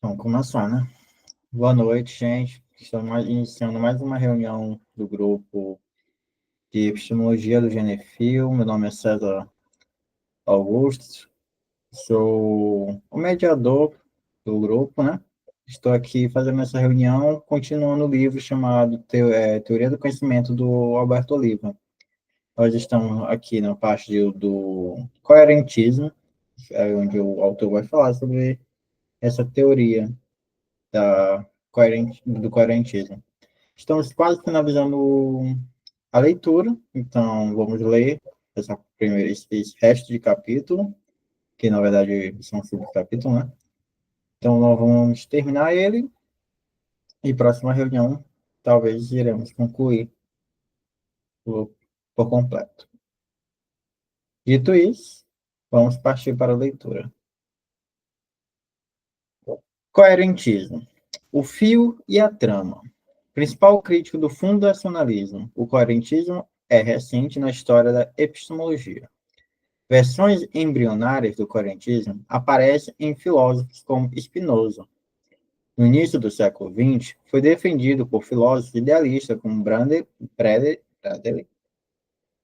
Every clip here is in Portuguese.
Vamos começar, né? Boa noite, gente. Estamos iniciando mais uma reunião do grupo de epistemologia do Genefil. Meu nome é César Augusto, sou o mediador do grupo, né? Estou aqui fazendo essa reunião, continuando o livro chamado Teoria do Conhecimento, do Alberto Oliva. Nós estamos aqui na parte do coerentismo, onde o autor vai falar sobre essa teoria do coerentismo. Estamos quase finalizando a leitura, então vamos ler esse resto de capítulo, que na verdade são subcapítulos, né? Então nós vamos terminar ele e próxima reunião talvez iremos concluir por completo. Dito isso, vamos partir para a leitura. Coerentismo. O fio e a trama. Principal crítico do fundacionalismo, o coerentismo é recente na história da epistemologia. Versões embrionárias do coerentismo aparecem em filósofos como Spinoza. No início do século XX, foi defendido por filósofos idealistas como Bradley,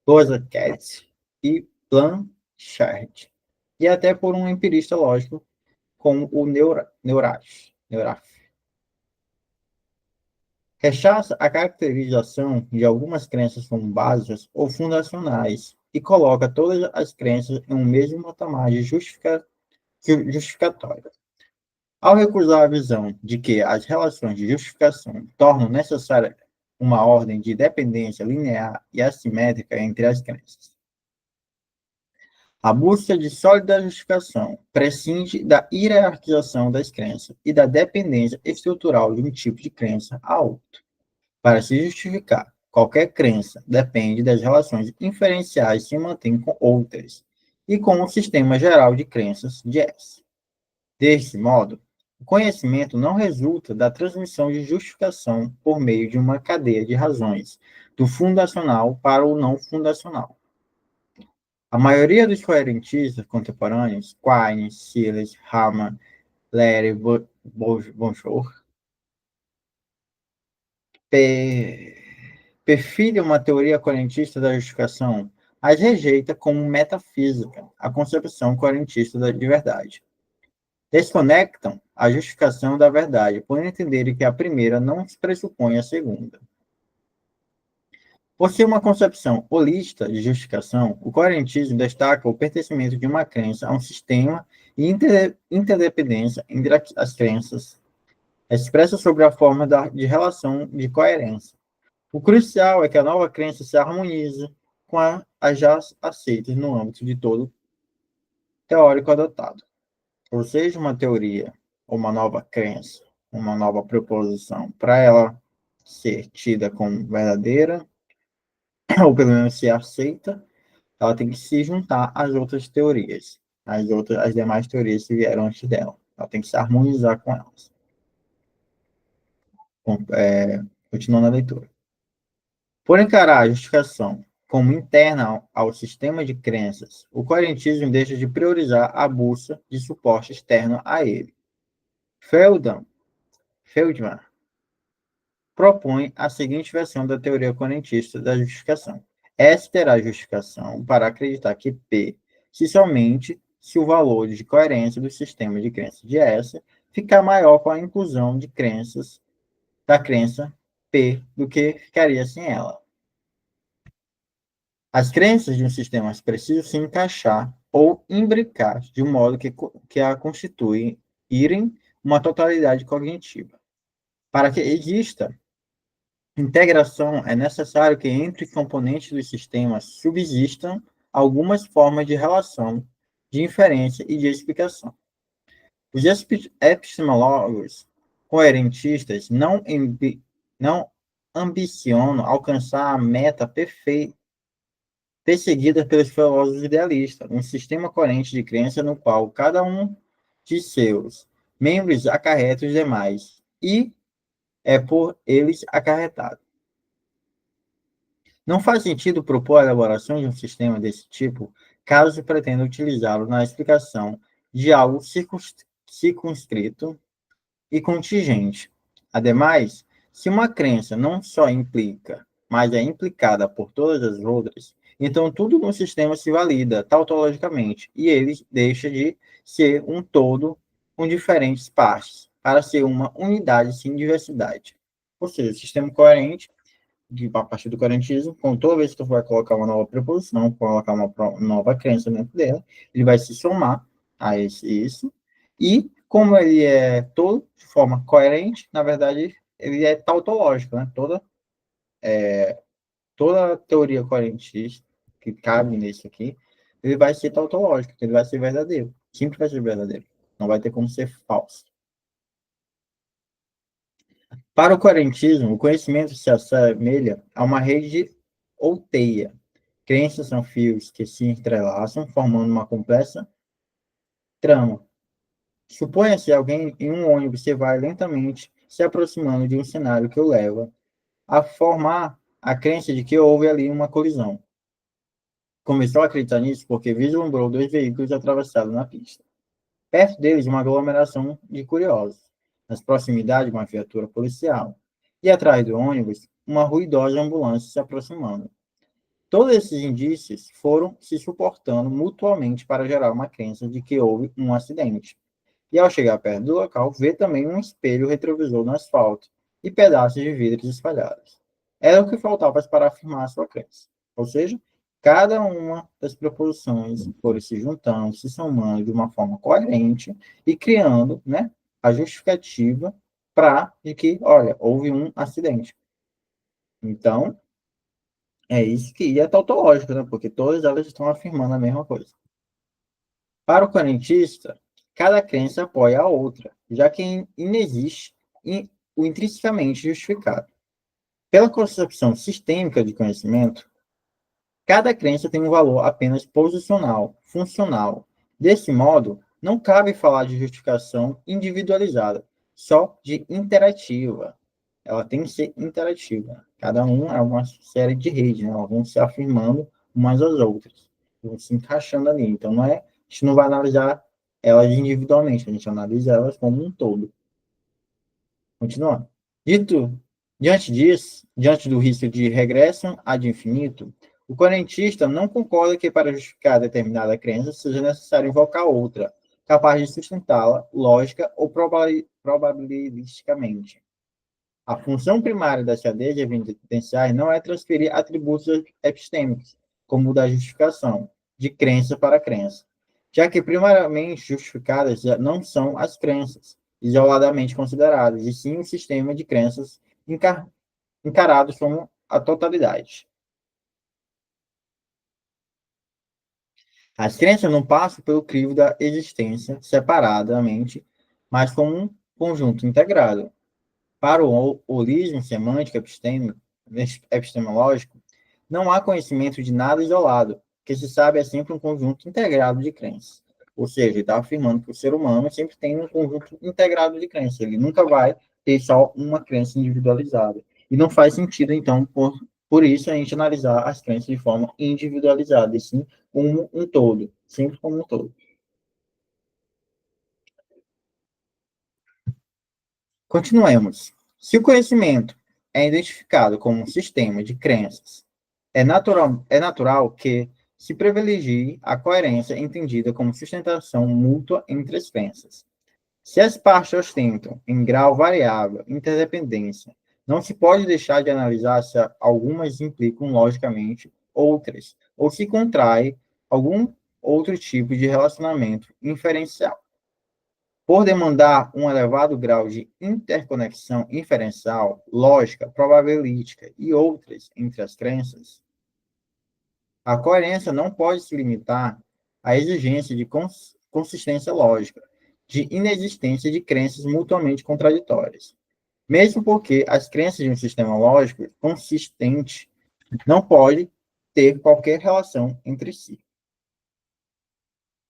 Rosa Katz e Blanchard, e até por um empirista lógico como o Neurath. Rechaça a caracterização de algumas crenças como básicas ou fundacionais e coloca todas as crenças em um mesmo patamar de justificatória. Ao recusar a visão de que as relações de justificação tornam necessária uma ordem de dependência linear e assimétrica entre as crenças. A busca de sólida justificação prescinde da hierarquização das crenças e da dependência estrutural de um tipo de crença a outro. Para se justificar, qualquer crença depende das relações inferenciais que se mantêm com outras e com o sistema geral de crenças de S. Desse modo, o conhecimento não resulta da transmissão de justificação por meio de uma cadeia de razões, do fundacional para o não fundacional. A maioria dos coerentistas contemporâneos, Quine, Silas, Hamann, Leary, Bonjour, perfilha uma teoria coerentista da justificação, mas rejeita como metafísica a concepção coerentista de verdade. Desconectam a justificação da verdade, por entenderem que a primeira não pressupõe a segunda. Por ser uma concepção holista de justificação, o coerentismo destaca o pertencimento de uma crença a um sistema e interdependência entre as crenças, expressa sobre a forma de relação de coerência. O crucial é que a nova crença se harmonize com as já aceitas no âmbito de todo teórico adotado. Ou seja, uma teoria, ou uma nova crença, uma nova proposição, para ela ser tida como verdadeira, ou pelo menos ser aceita, ela tem que se juntar às outras teorias, as demais teorias que vieram antes dela. Ela tem que se harmonizar com elas. Continuando a leitura. Por encarar a justificação como interna ao sistema de crenças, o coerentismo deixa de priorizar a busca de suporte externo a ele. Feldman propõe a seguinte versão da teoria coerentista da justificação. S terá justificação para acreditar que P, somente se o valor de coerência do sistema de crenças de S ficar maior com a inclusão de crenças da crença P do que ficaria sem ela. As crenças de um sistema precisam se encaixar ou imbricar de um modo que a constituem uma totalidade cognitiva. Para que exista integração, é necessário que entre componentes dos sistemas subsistam algumas formas de relação, de inferência e de explicação. Os epistemólogos coerentistas não ambicionam alcançar a meta perfeita perseguida pelos filósofos idealistas, um sistema coerente de crença no qual cada um de seus membros acarreta os demais e é por eles acarretado. Não faz sentido propor a elaboração de um sistema desse tipo caso se pretenda utilizá-lo na explicação de algo circunscrito e contingente. Ademais, se uma crença não só implica, mas é implicada por todas as outras, então tudo no sistema se valida tautologicamente e ele deixa de ser um todo com diferentes partes, para ser uma unidade sem diversidade. Ou seja, o sistema coerente, a partir do coerentismo, com toda vez que tu vai colocar uma nova preposição, colocar uma nova crença dentro dela, ele vai se somar a isso, e como ele é todo de forma coerente, na verdade, ele é tautológico, né? Toda teoria coerentista que cabe nisso aqui, ele vai ser tautológico, ele vai ser verdadeiro, sempre vai ser verdadeiro, não vai ter como ser falso. Para o coerentismo, o conhecimento se assemelha a uma rede ou teia. Crenças são fios que se entrelaçam, formando uma complexa trama. Suponha-se alguém em um ônibus que vai lentamente se aproximando de um cenário que o leva a formar a crença de que houve ali uma colisão. Começou a acreditar nisso porque vislumbrou dois veículos atravessados na pista. Perto deles, uma aglomeração de curiosos. Nas proximidades, uma viatura policial. E atrás do ônibus, uma ruidosa ambulância se aproximando. Todos esses indícios foram se suportando mutuamente para gerar uma crença de que houve um acidente. E ao chegar perto do local, vê também um espelho retrovisor no asfalto e pedaços de vidros espalhados. Era o que faltava para afirmar a sua crença. Ou seja, cada uma das proposições foram se juntando, se somando de uma forma coerente e criando, né, a justificativa para de que, olha, houve um acidente. Então, é isso que é tautológico, né? Porque todas elas estão afirmando a mesma coisa. Para o coerentista, cada crença apoia a outra, já que inexiste o intrinsecamente justificado. Pela concepção sistêmica de conhecimento, cada crença tem um valor apenas posicional, funcional. Desse modo, não cabe falar de justificação individualizada, só de interativa. Ela tem que ser interativa. Cada um é uma série de redes, né? Elas vão se afirmando umas às outras, vão se encaixando ali. Então, a gente não vai analisar elas individualmente, a gente analisa elas como um todo. Continuando. Dito, diante disso, diante do risco de regresso ad infinito, o coerentista não concorda que para justificar determinada crença seja necessário invocar outra, capaz de sustentá-la lógica ou probabilisticamente. A função primária das cadeias evidenciais não é transferir atributos epistêmicos, como o da justificação, de crença para crença, já que primariamente justificadas não são as crenças, isoladamente consideradas, e sim um sistema de crenças encarados como a totalidade. As crenças não passam pelo crivo da existência separadamente, mas como um conjunto integrado. Para o holismo semântico epistemológico, não há conhecimento de nada isolado. O que se sabe é sempre um conjunto integrado de crenças. Ou seja, ele está afirmando que o ser humano sempre tem um conjunto integrado de crenças. Ele nunca vai ter só uma crença individualizada. E não faz sentido, então, por isso, a gente analisar as crenças de forma individualizada, e sim como um todo, sempre como um todo. Continuemos. Se o conhecimento é identificado como um sistema de crenças, é natural que se privilegie a coerência entendida como sustentação mútua entre as crenças. Se as partes ostentam, em grau variável, interdependência, não se pode deixar de analisar se algumas implicam logicamente outras, ou se contrai algum outro tipo de relacionamento inferencial. Por demandar um elevado grau de interconexão inferencial, lógica, probabilística e outras entre as crenças, a coerência não pode se limitar à exigência de consistência lógica, de inexistência de crenças mutuamente contraditórias. Mesmo porque as crenças de um sistema lógico consistente não podem ter qualquer relação entre si.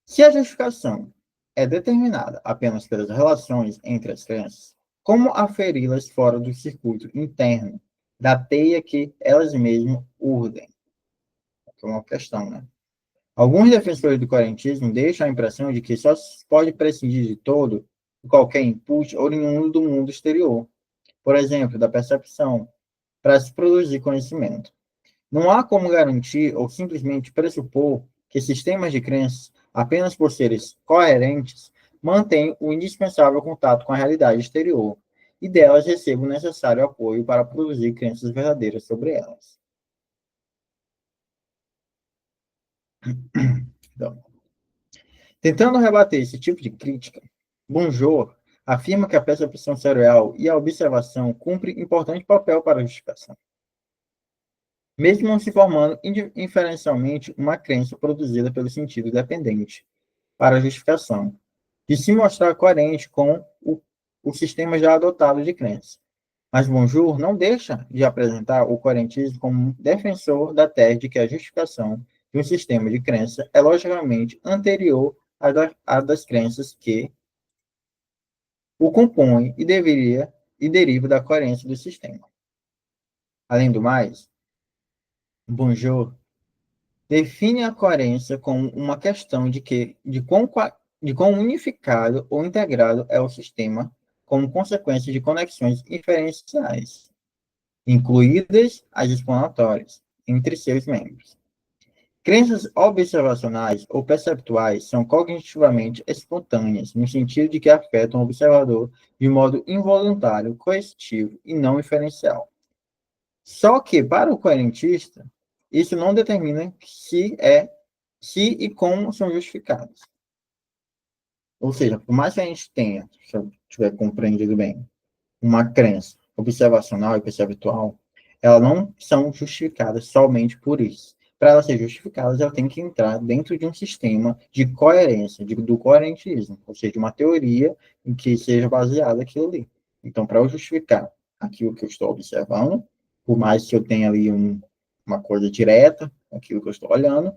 Se a justificação é determinada apenas pelas relações entre as crenças, como aferi-las fora do circuito interno da teia que elas mesmas urdem? É uma questão, né? Alguns defensores do coerentismo deixam a impressão de que só se pode prescindir de todo qualquer input oriundo do mundo exterior, por exemplo, da percepção, para se produzir conhecimento. Não há como garantir ou simplesmente pressupor que sistemas de crenças, apenas por serem coerentes, mantêm o indispensável contato com a realidade exterior e delas recebam o necessário apoio para produzir crenças verdadeiras sobre elas. Então, tentando rebater esse tipo de crítica, Bonjour afirma que a percepção sensorial e a observação cumprem importante papel para a justificação, mesmo não se formando inferencialmente uma crença produzida pelo sentido dependente para a justificação, de se mostrar coerente com o sistema já adotado de crença. Mas Bonjour não deixa de apresentar o coerentismo como um defensor da tese de que a justificação de um sistema de crença é logicamente anterior à das crenças que o compõem e deriva da coerência do sistema. Além do mais, Bonjour define a coerência como uma questão de quão unificado ou integrado é o sistema como consequência de conexões inferenciais, incluídas as explanatórias, entre seus membros. Crenças observacionais ou perceptuais são cognitivamente espontâneas, no sentido de que afetam o observador de modo involuntário, coercitivo e não inferencial. Só que, para o coerentista, isso não determina se e como são justificados. Ou seja, por mais que a gente tenha, se eu tiver compreendido bem, uma crença observacional e perceptual, elas não são justificadas somente por isso. Para elas serem justificadas, ela tem que entrar dentro de um sistema de coerência, do coerentismo, ou seja, uma teoria em que seja baseada aquilo ali. Então, para eu justificar aquilo que eu estou observando, por mais que eu tenha ali uma coisa direta, aquilo que eu estou olhando,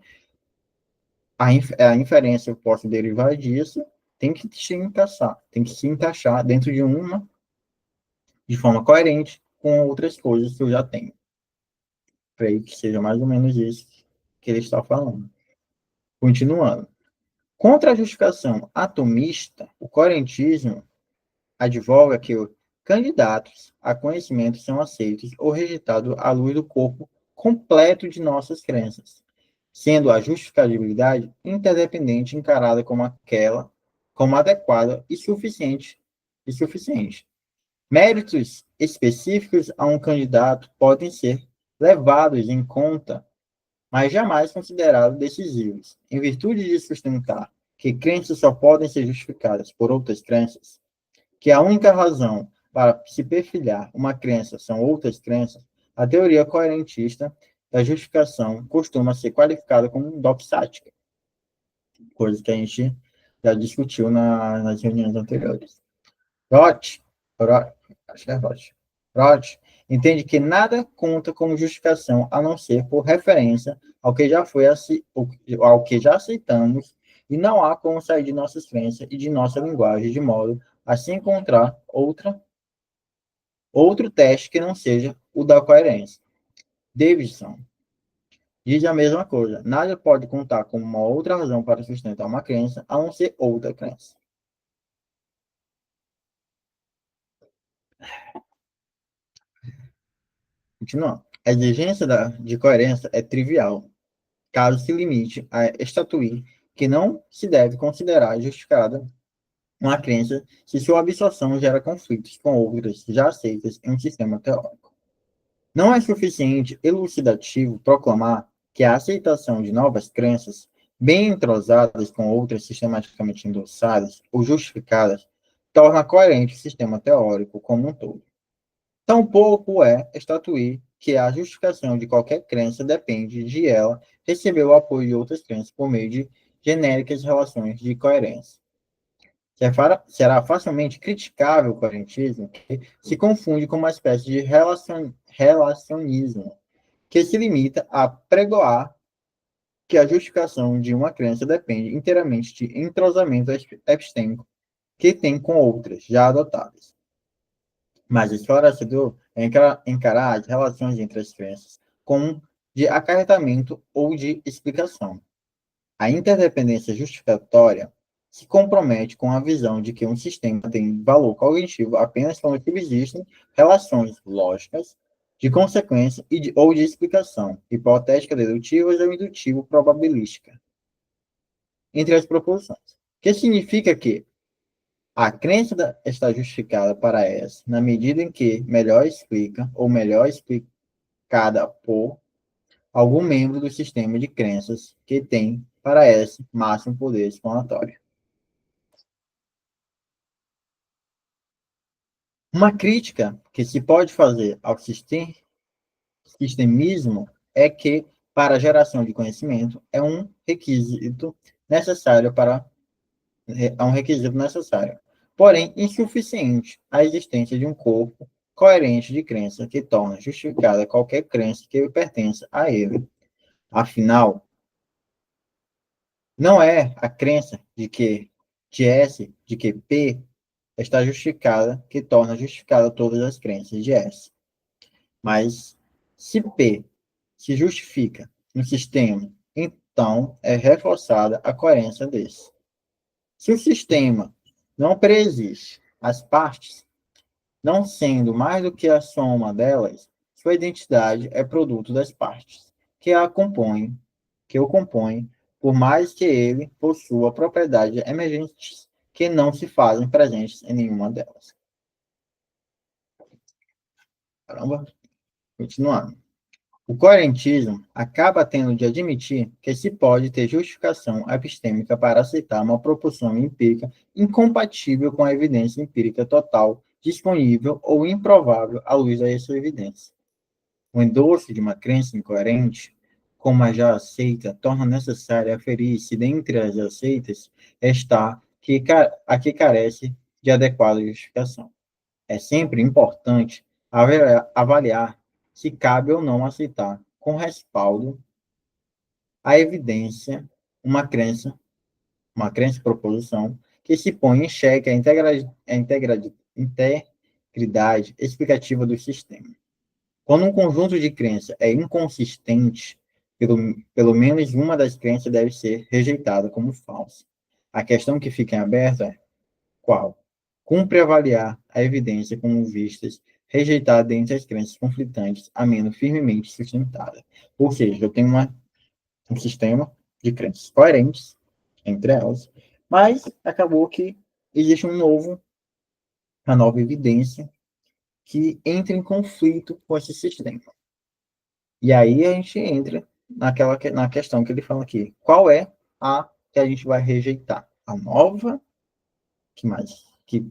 a inferência eu posso derivar disso, tem que se encaixar dentro de forma coerente com outras coisas que eu já tenho. Creio que seja mais ou menos isso que ele está falando. Continuando. Contra a justificação atomista, o coerentismo advoga que os candidatos a conhecimento são aceitos ou rejeitados à luz do corpo completo de nossas crenças, sendo a justificabilidade interdependente encarada como adequada e suficiente. Méritos específicos a um candidato podem ser levados em conta, mas jamais considerados decisivos. Em virtude de sustentar que crenças só podem ser justificadas por outras crenças, que a única razão para se perfilhar uma crença são outras crenças, a teoria coerentista da justificação costuma ser qualificada como doxática, coisa que a gente já discutiu nas reuniões anteriores. Roth, acho que é Roth entende que nada conta como justificação a não ser por referência ao que ao que já aceitamos e não há como sair de nossas crenças e de nossa linguagem de modo a se encontrar outro teste que não seja o da coerência. Davidson diz a mesma coisa. Nada pode contar como uma outra razão para sustentar uma crença a não ser outra crença. Continuando. A exigência de coerência é trivial, caso se limite a estatuir que não se deve considerar justificada uma crença se sua absorção gera conflitos com outras já aceitas em um sistema teórico. Não é suficiente elucidativo proclamar que a aceitação de novas crenças, bem entrosadas com outras sistematicamente endossadas ou justificadas, torna coerente o sistema teórico como um todo. Tampouco é estatuir que a justificação de qualquer crença depende de ela receber o apoio de outras crenças por meio de genéricas relações de coerência. Será facilmente criticável o coerentismo que se confunde com uma espécie de relacionismo, que se limita a pregoar que a justificação de uma crença depende inteiramente de entrosamento epistêmico que tem com outras já adotadas. Mas esclarecedor é encarar as relações entre as crenças como de acarretamento ou de explicação. A interdependência justificatória se compromete com a visão de que um sistema tem valor cognitivo apenas quando subsistem relações lógicas de consequência ou de explicação, hipotética, dedutivas ou indutivo-probabilística, entre as proposições. Que significa que a crença está justificada para essa, na medida em que melhor explica ou melhor explicada por algum membro do sistema de crenças que tem para esse máximo poder explanatório. Uma crítica que se pode fazer ao sistemismo é que, para a geração de conhecimento, é um requisito necessário, porém insuficiente, a existência de um corpo coerente de crença que torna justificada qualquer crença que pertença a ele. Afinal, não é a crença de S, de que P está justificada, que torna justificada todas as crenças de S. Mas se P se justifica no sistema, então é reforçada a coerência desse. Se o sistema não preexiste as partes, não sendo mais do que a soma delas, sua identidade é produto das partes que o compõem, por mais que ele possua propriedades emergentes que não se fazem presentes em nenhuma delas. Caramba, continuando. O coerentismo acaba tendo de admitir que se pode ter justificação epistêmica para aceitar uma proposição empírica incompatível com a evidência empírica total, disponível ou improvável à luz dessa evidência. O endosso de uma crença incoerente, como a já aceita, torna necessário aferir se dentre as aceitas está a que carece de adequada justificação. É sempre importante avaliar se cabe ou não aceitar, com respaldo, a evidência, uma crença, proposição, que se põe em xeque integridade explicativa do sistema. Quando um conjunto de crenças é inconsistente, pelo menos uma das crenças deve ser rejeitada como falsa. A questão que fica em aberto é qual? Cumpre avaliar a evidência como vistas, rejeitada dentre as crenças conflitantes, a menos firmemente sustentada. Ou seja, eu tenho um sistema de crenças coerentes entre elas, mas acabou que existe uma nova evidência que entra em conflito com esse sistema. E aí a gente entra na questão que ele fala aqui. Qual é a que a gente vai rejeitar? A nova, que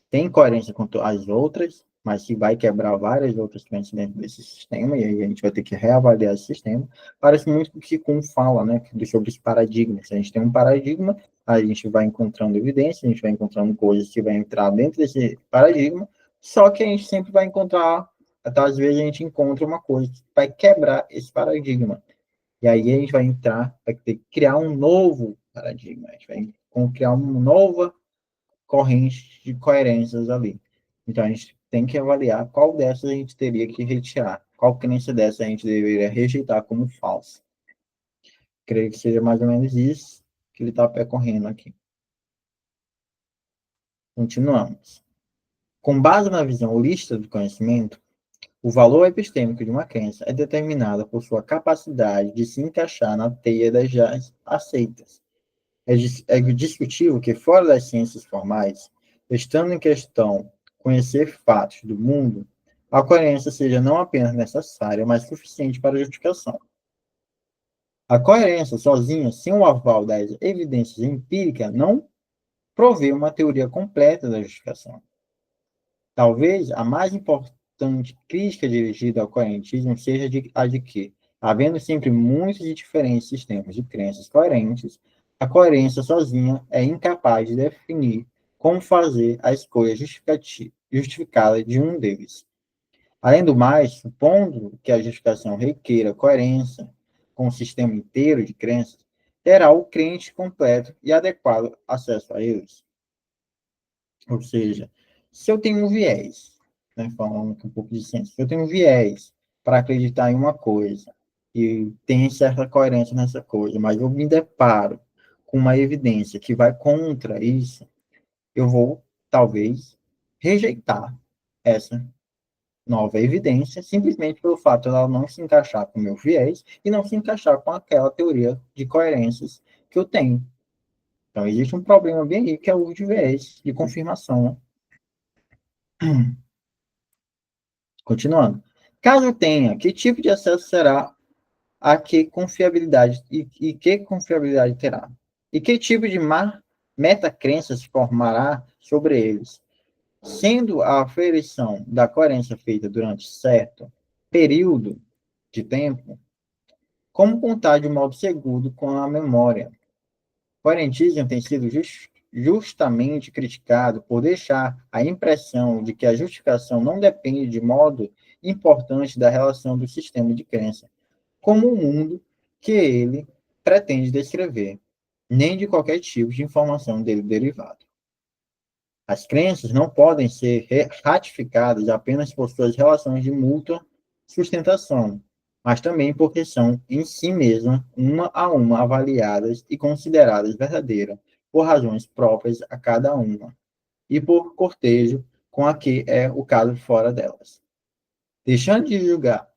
tem coerência com as outras, mas que vai quebrar várias outras crenças dentro desse sistema, e aí a gente vai ter que reavaliar esse sistema. Parece muito com o que Kuhn fala, né, sobre os paradigmas. A gente tem um paradigma, a gente vai encontrando evidência, a gente vai encontrando coisas que vai entrar dentro desse paradigma, só que a gente sempre vai encontrar, até às vezes a gente encontra uma coisa que vai quebrar esse paradigma. E aí a gente vai ter que criar um novo paradigma, a gente vai criar uma nova corrente de coerências ali. Então, a gente tem que avaliar qual dessas a gente teria que retirar, qual crença dessa a gente deveria rejeitar como falsa. Creio que seja mais ou menos isso que ele está percorrendo aqui. Continuamos. Com base na visão holística do conhecimento, o valor epistêmico de uma crença é determinado por sua capacidade de se encaixar na teia das já aceitas. É discutível que, fora das ciências formais, estando em questão conhecer fatos do mundo, a coerência seja não apenas necessária, mas suficiente para a justificação. A coerência sozinha, sem o aval das evidências empíricas, não provê uma teoria completa da justificação. Talvez a mais importante crítica dirigida ao coerentismo seja a de que, havendo sempre muitos e diferentes sistemas de crenças coerentes, a coerência sozinha é incapaz de definir como fazer a escolha justificada de um deles. Além do mais, supondo que a justificação requeira coerência com o sistema inteiro de crenças, terá o crente completo e adequado acesso a eles. Ou seja, se eu tenho um viés, né, falando um pouco de ciência, se eu tenho um viés para acreditar em uma coisa e tem certa coerência nessa coisa, mas eu me deparo com uma evidência que vai contra isso, eu vou, talvez, rejeitar essa nova evidência, simplesmente pelo fato de ela não se encaixar com o meu viés e não se encaixar com aquela teoria de coerências que eu tenho. Então, existe um problema bem aí, que é o uso de viés de confirmação. Continuando. Caso tenha, que tipo de acesso será a que confiabilidade e que confiabilidade terá? E que tipo de metacrença se formará sobre eles? Sendo a aferição da coerência feita durante certo período de tempo, como contar de modo seguro com a memória? O coerentismo tem sido justamente criticado por deixar a impressão de que a justificação não depende de modo importante da relação do sistema de crença, como o mundo que ele pretende descrever, nem de qualquer tipo de informação dele derivado. As crenças não podem ser ratificadas apenas por suas relações de mútua sustentação, mas também porque são, em si mesmas, uma a uma avaliadas e consideradas verdadeiras por razões próprias a cada uma, e por cortejo com a que é o caso fora delas. Deixando de julgar,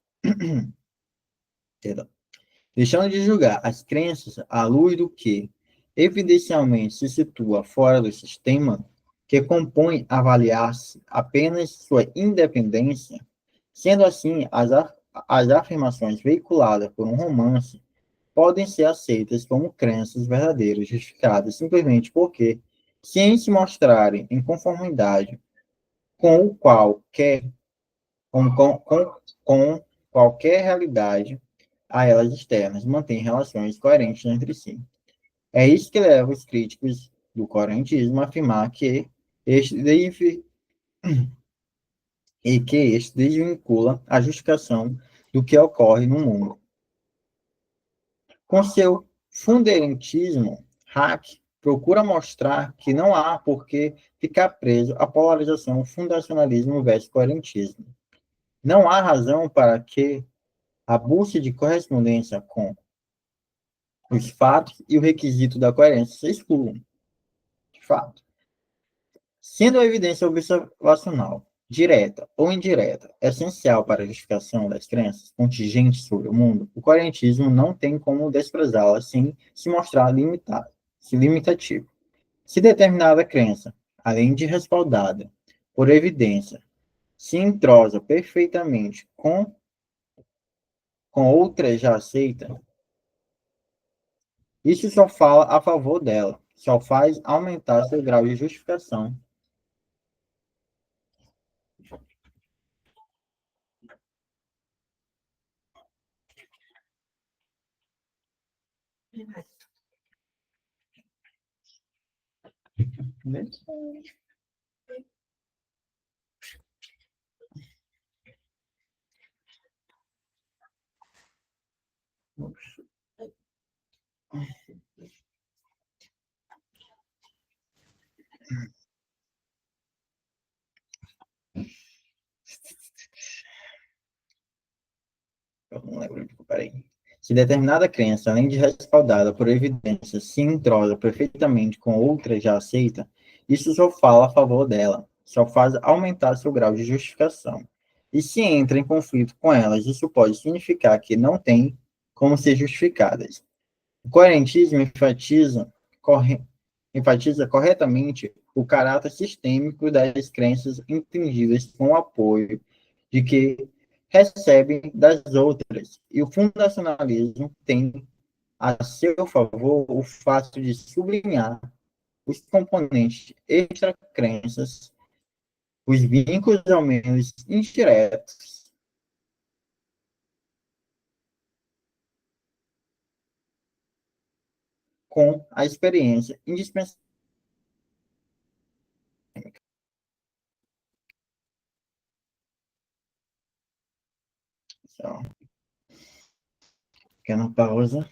deixando de julgar as crenças à luz do que evidencialmente se situa fora do sistema, que compõe avaliar-se apenas sua independência, sendo assim, as afirmações veiculadas por um romance podem ser aceitas como crenças verdadeiras, justificadas simplesmente porque, sem se mostrarem em conformidade com qualquer, com qualquer realidade, a elas externas, mantém relações coerentes entre si. É isso que leva os críticos do coerentismo a afirmar que este deve, este desvincula a justificação do que ocorre no mundo. Com seu funderentismo, Hack procura mostrar que não há por que ficar preso à polarização fundacionalismo versus coerentismo. Não há razão para que a busca de correspondência com os fatos e o requisito da coerência se excluam, de fato. Sendo a evidência observacional, direta ou indireta, essencial para a justificação das crenças contingentes sobre o mundo, o coerentismo não tem como desprezá-la sem se mostrar limitativo. Se determinada crença, além de respaldada por evidência, se entrosa perfeitamente com outra já aceita, isso só fala a favor dela, só faz aumentar seu grau de justificação. Eu não lembro, peraí. Se determinada crença, além de respaldada por evidência, se entrosa perfeitamente com outra já aceita, isso só fala a favor dela, só faz aumentar seu grau de justificação. E se entra em conflito com elas, isso pode significar que não tem como ser justificadas. O coerentismo enfatiza corretamente o caráter sistêmico das crenças entendidas com o apoio de que recebem das outras, e o fundacionalismo tem a seu favor o fato de sublinhar os componentes extra-crenças, os vínculos, ao menos indiretos, com a experiência indispensável. Então, pequena pausa,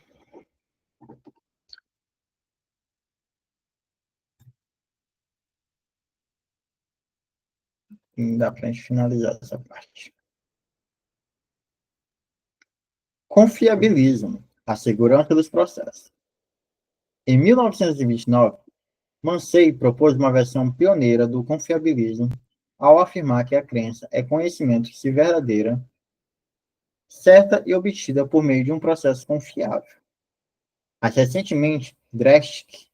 e dá para a gente finalizar essa parte. Confiabilizam a segurança dos processos. Em 1929, Mansell propôs uma versão pioneira do confiabilismo ao afirmar que a crença é conhecimento que se verdadeira, certa e obtida por meio de um processo confiável. Mais recentemente, Dresck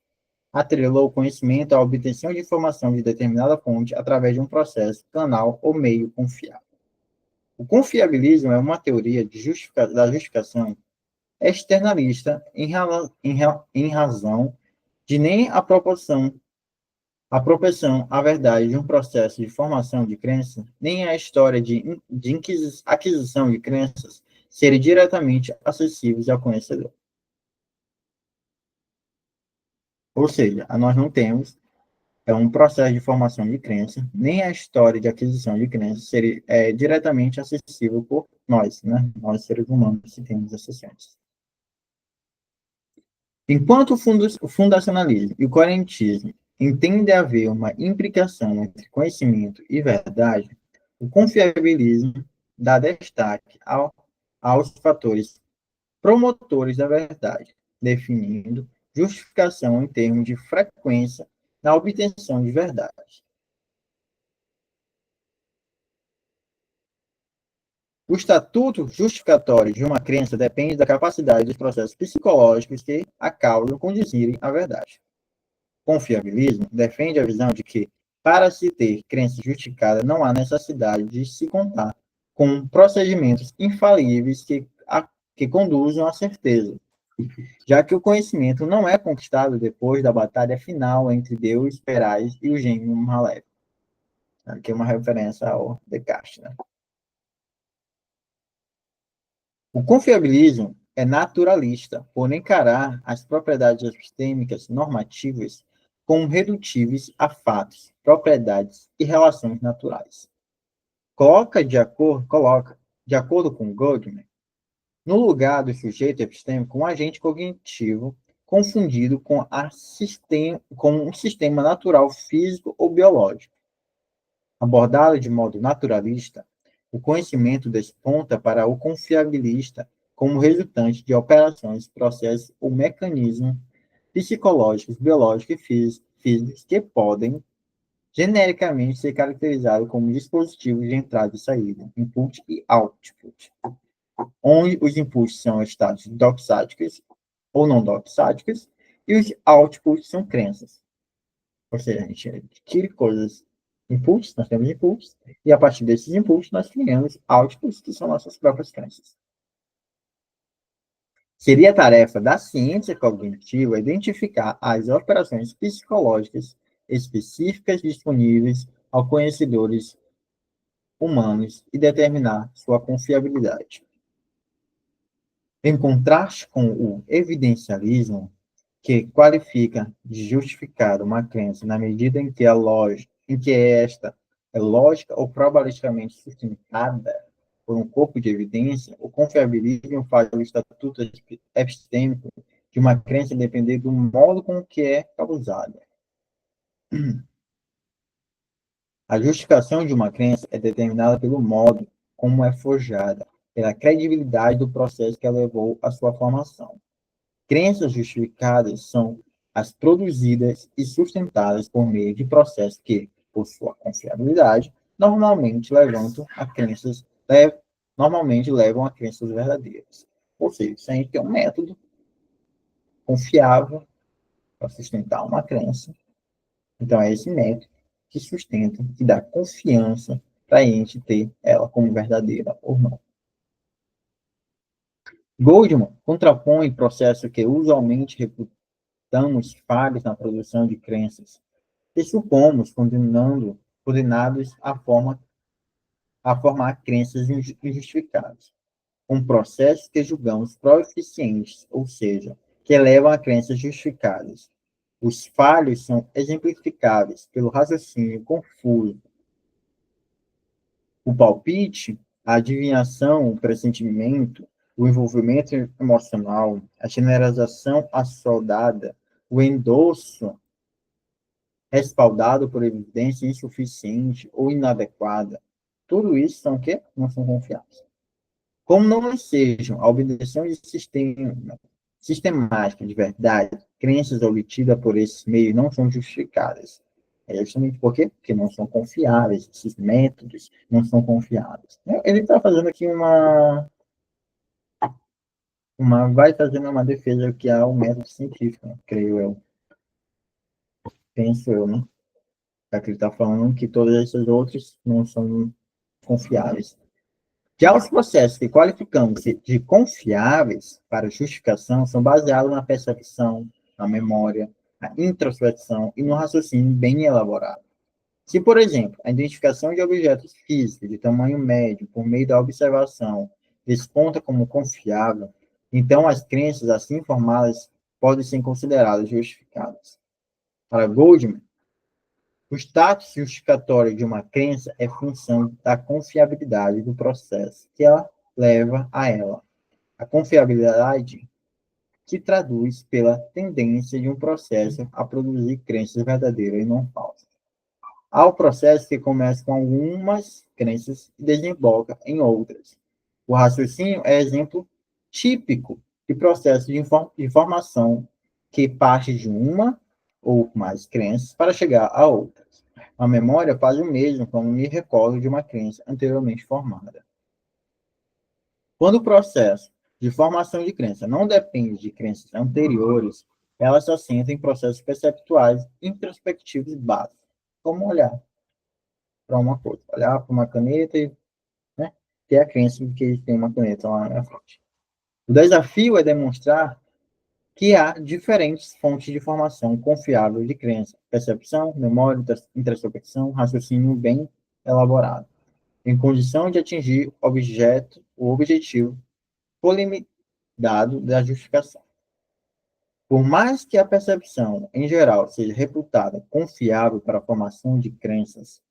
atrelou o conhecimento à obtenção de informação de determinada fonte através de um processo, canal ou meio confiável. O confiabilismo é uma teoria da justificação externalista em razão de nem a propensão à verdade de um processo de formação de crença, nem a história de aquisição de crenças serem diretamente acessíveis ao conhecedor. Ou seja, nós não temos um processo de formação de crença, nem a história de aquisição de crença seria diretamente acessível por nós, né? Nós, seres humanos, que temos essas crenças. Enquanto o fundacionalismo e o coerentismo entendem haver uma implicação entre conhecimento e verdade, o confiabilismo dá destaque aos fatores promotores da verdade, definindo justificação em termos de frequência na obtenção de verdade. O estatuto justificatório de uma crença depende da capacidade dos processos psicológicos que a causam conduzirem à verdade. O confiabilismo defende a visão de que, para se ter crença justificada, não há necessidade de se contar com procedimentos infalíveis que conduzam à certeza, já que o conhecimento não é conquistado depois da batalha final entre Deus Perais e o gênio maléfico. Aqui é uma referência ao Descartes, né? O confiabilismo é naturalista, por encarar as propriedades epistêmicas normativas como redutíveis a fatos, propriedades e relações naturais. Coloca, de acordo com Goldman, no lugar do sujeito epistêmico um agente cognitivo confundido com um sistema natural físico ou biológico. Abordado de modo naturalista, o conhecimento desponta para o confiabilista como resultante de operações, processos ou mecanismos psicológicos, biológicos e físicos que podem genericamente ser caracterizados como dispositivos de entrada e saída, input e output, onde os inputs são estados doxáticos ou não doxáticos e os outputs são crenças. Ou seja, a gente adquire coisas, inputs, nós temos inputs, e a partir desses inputs nós criamos outputs, que são nossas próprias crenças. Seria tarefa da ciência cognitiva identificar as operações psicológicas específicas disponíveis aos conhecedores humanos e determinar sua confiabilidade. Em contraste com o evidencialismo, que qualifica de justificada uma crença na medida em que esta é lógica ou probabilisticamente sustentada por um corpo de evidência, o confiabilismo faz o estatuto epistêmico de uma crença depender do modo com que é causada. A justificação de uma crença é determinada pelo modo como é forjada, pela credibilidade do processo que a levou à sua formação. Crenças justificadas são as produzidas e sustentadas por meio de processos que, por sua confiabilidade, normalmente levam a crenças verdadeiras. Ou seja, se a gente tem um método confiável para sustentar uma crença, então é esse método que sustenta, que dá confiança para a gente ter ela como verdadeira ou não. Goldman contrapõe processos que usualmente reputamos falhas na produção de crenças, que supomos condenados a formar crenças injustificadas, um processo que julgamos proeficientes, ou seja, que levam a crenças justificadas. Os falhos são exemplificáveis pelo raciocínio confuso. O palpite, a adivinhação, o pressentimento, o envolvimento emocional, a generalização assoldada, o endosso respaldado por evidência insuficiente ou inadequada. Tudo isso são o quê? Não são confiáveis. Como não sejam a obtenção de sistemática de verdade, crenças obtidas por esses meios não são justificadas. É justamente por quê? Porque não são confiáveis, esses métodos não são confiáveis. Ele está fazendo aqui vai fazendo uma defesa que há um método científico, né? Creio eu, penso eu, né? Já que ele está falando que todos esses outros não são confiáveis. Já os processos que qualificamos de confiáveis para justificação são baseados na percepção, na memória, na introspecção e no raciocínio bem elaborado. Se, por exemplo, a identificação de objetos físicos de tamanho médio por meio da observação desponta como confiável, então as crenças assim formadas podem ser consideradas justificadas. Para Goldman, o status justificatório de uma crença é função da confiabilidade do processo que ela leva a ela. A confiabilidade que traduz pela tendência de um processo a produzir crenças verdadeiras e não falsas. Há o processo que começa com algumas crenças e desemboca em outras. O raciocínio é exemplo típico de processo de informação que parte de uma ou mais crenças para chegar a outras. A memória faz o mesmo quando me recordo de uma crença anteriormente formada. Quando o processo de formação de crença não depende de crenças anteriores, ela se assenta em processos perceptuais introspectivos básicos, como olhar para uma coisa, olhar para uma caneta e, né, ter a crença de que tem uma caneta lá na frente. O desafio é demonstrar que há diferentes fontes de informação confiável de crença, percepção, memória, introspecção, raciocínio bem elaborado, em condição de atingir o objetivo colimitado da justificação. Por mais que a percepção, em geral, seja reputada confiável para a formação de crenças,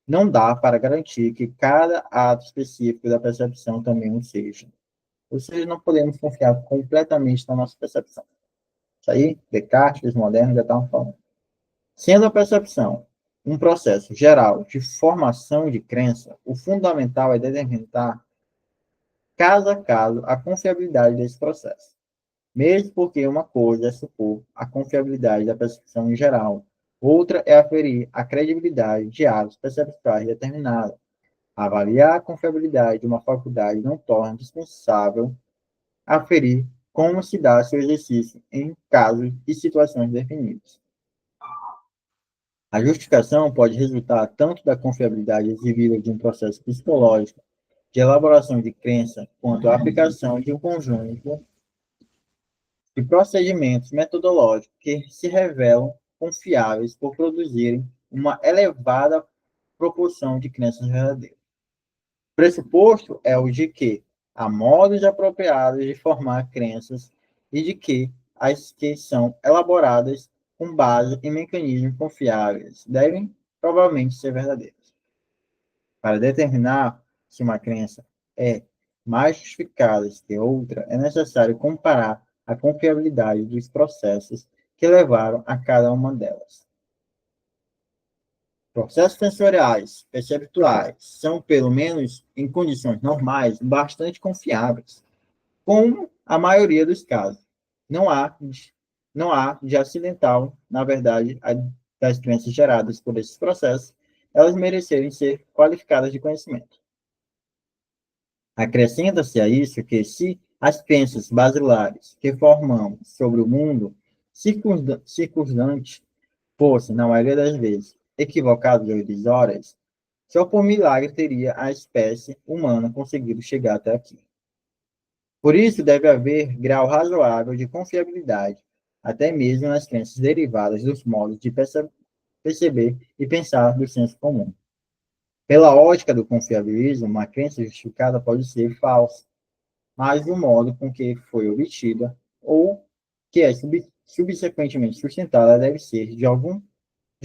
não dá para garantir que cada ato específico da percepção também o seja. Ou seja, não podemos confiar completamente na nossa percepção. Isso aí, Descartes, os modernos já estavam falando. Sendo a percepção um processo geral de formação de crença, o fundamental é determinar, caso a caso, a confiabilidade desse processo. Mesmo porque uma coisa é supor a confiabilidade da percepção em geral, outra é aferir a credibilidade de atos perceptuais determinados. Avaliar a confiabilidade de uma faculdade não torna dispensável aferir como se dá seu exercício em casos e situações definidos. A justificação pode resultar tanto da confiabilidade exibida de um processo psicológico de elaboração de crença, quanto a aplicação de um conjunto de procedimentos metodológicos que se revelam confiáveis por produzirem uma elevada proporção de crenças verdadeiras. O pressuposto é o de que há modos apropriados de formar crenças e de que as que são elaboradas com base em mecanismos confiáveis devem provavelmente ser verdadeiras. Para determinar se uma crença é mais justificada que outra, é necessário comparar a confiabilidade dos processos que levaram a cada uma delas. Processos sensoriais, perceptuais, são, pelo menos em condições normais, bastante confiáveis, como a maioria dos casos. Não há de acidental, na verdade, das crenças geradas por esses processos, elas merecerem ser qualificadas de conhecimento. Acrescenta-se a isso que, se as crenças basilares que formamos sobre o mundo circundante fossem, na maioria das vezes, equivocadas ou ilusórias, só por milagre teria a espécie humana conseguido chegar até aqui. Por isso, deve haver grau razoável de confiabilidade, até mesmo nas crenças derivadas dos modos de perceber e pensar do senso comum. Pela ótica do confiabilismo, uma crença justificada pode ser falsa, mas o modo com que foi obtida ou que é subsequentemente sustentada deve ser de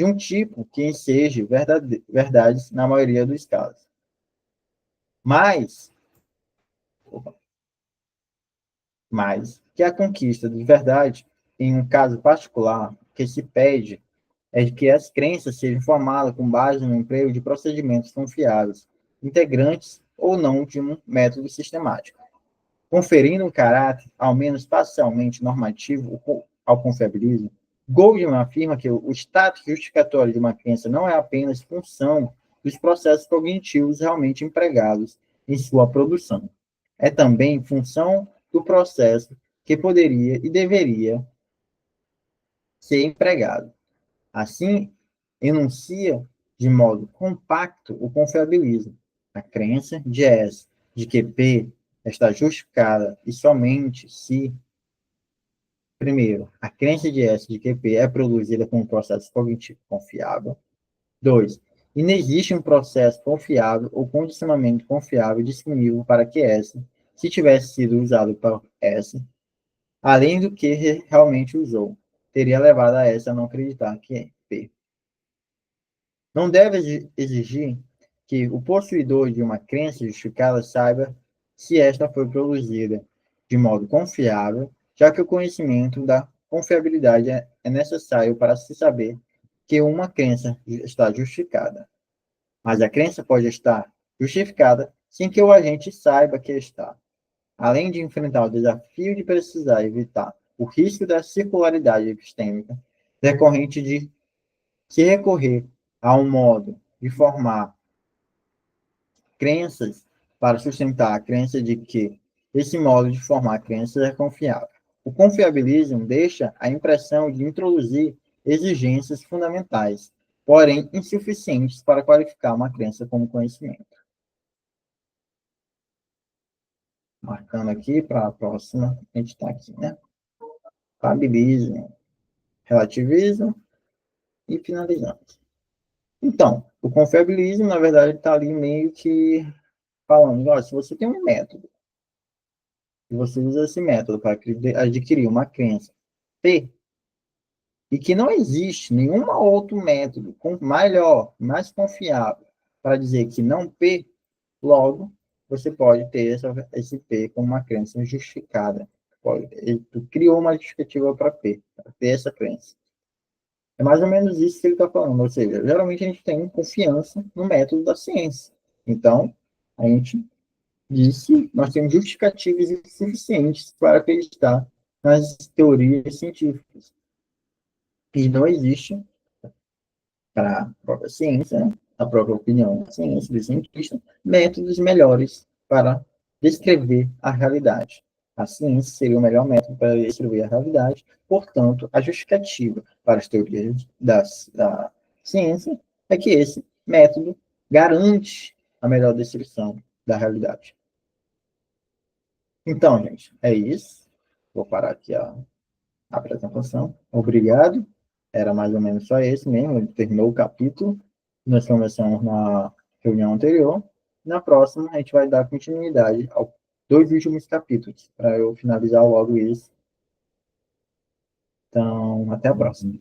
um tipo que enseje verdades na maioria dos casos. Mas que a conquista de verdade, em um caso particular, que se pede é que as crenças sejam formadas com base no emprego de procedimentos confiáveis, integrantes ou não de um método sistemático, conferindo um caráter, ao menos parcialmente normativo, ao confiabilismo, Goldman afirma que o status justificatório de uma crença não é apenas função dos processos cognitivos realmente empregados em sua produção. É também função do processo que poderia e deveria ser empregado. Assim, enuncia de modo compacto o confiabilismo. A crença de S de que P está justificada e somente se, primeiro, a crença de S de que P é produzida por um processo cognitivo confiável. 2. Inexiste um processo confiável ou condicionamento confiável disponível para que S, se tivesse sido usado por S, além do que realmente usou, teria levado a S a não acreditar que é P. Não deve exigir que o possuidor de uma crença justificada saiba se esta foi produzida de modo confiável, já que o conhecimento da confiabilidade é necessário para se saber que uma crença está justificada. Mas a crença pode estar justificada sem que o agente saiba que está. Além de enfrentar o desafio de precisar evitar o risco da circularidade epistêmica decorrente de se recorrer a um modo de formar crenças para sustentar a crença de que esse modo de formar crenças é confiável. O confiabilismo deixa a impressão de introduzir exigências fundamentais, porém insuficientes para qualificar uma crença como conhecimento. Marcando aqui para a próxima, a gente está aqui, né? Confiabilismo, relativismo e finalizamos. Então, o confiabilismo, na verdade, está ali meio que falando, olha, se você tem um método, e você usa esse método para adquirir uma crença P, e que não existe nenhum outro método melhor, mais confiável, para dizer que não P, logo, você pode ter esse P como uma crença justificada. Ele criou uma justificativa para P, para ter essa crença. É mais ou menos isso que ele está falando, ou seja, geralmente a gente tem confiança no método da ciência. Então, a gente disse, nós temos justificativas suficientes para acreditar nas teorias científicas. E não existe, para a própria ciência, né, a própria opinião da ciência, dos cientistas, métodos melhores para descrever a realidade. A ciência seria o melhor método para descrever a realidade, portanto, a justificativa para as teorias da ciência é que esse método garante a melhor descrição da realidade. Então, gente, é isso. Vou parar aqui a apresentação. Obrigado. Era mais ou menos só esse mesmo. Ele terminou o capítulo. Nós começamos na reunião anterior. Na próxima, a gente vai dar continuidade aos 2 últimos capítulos, para eu finalizar logo isso. Então, até a próxima.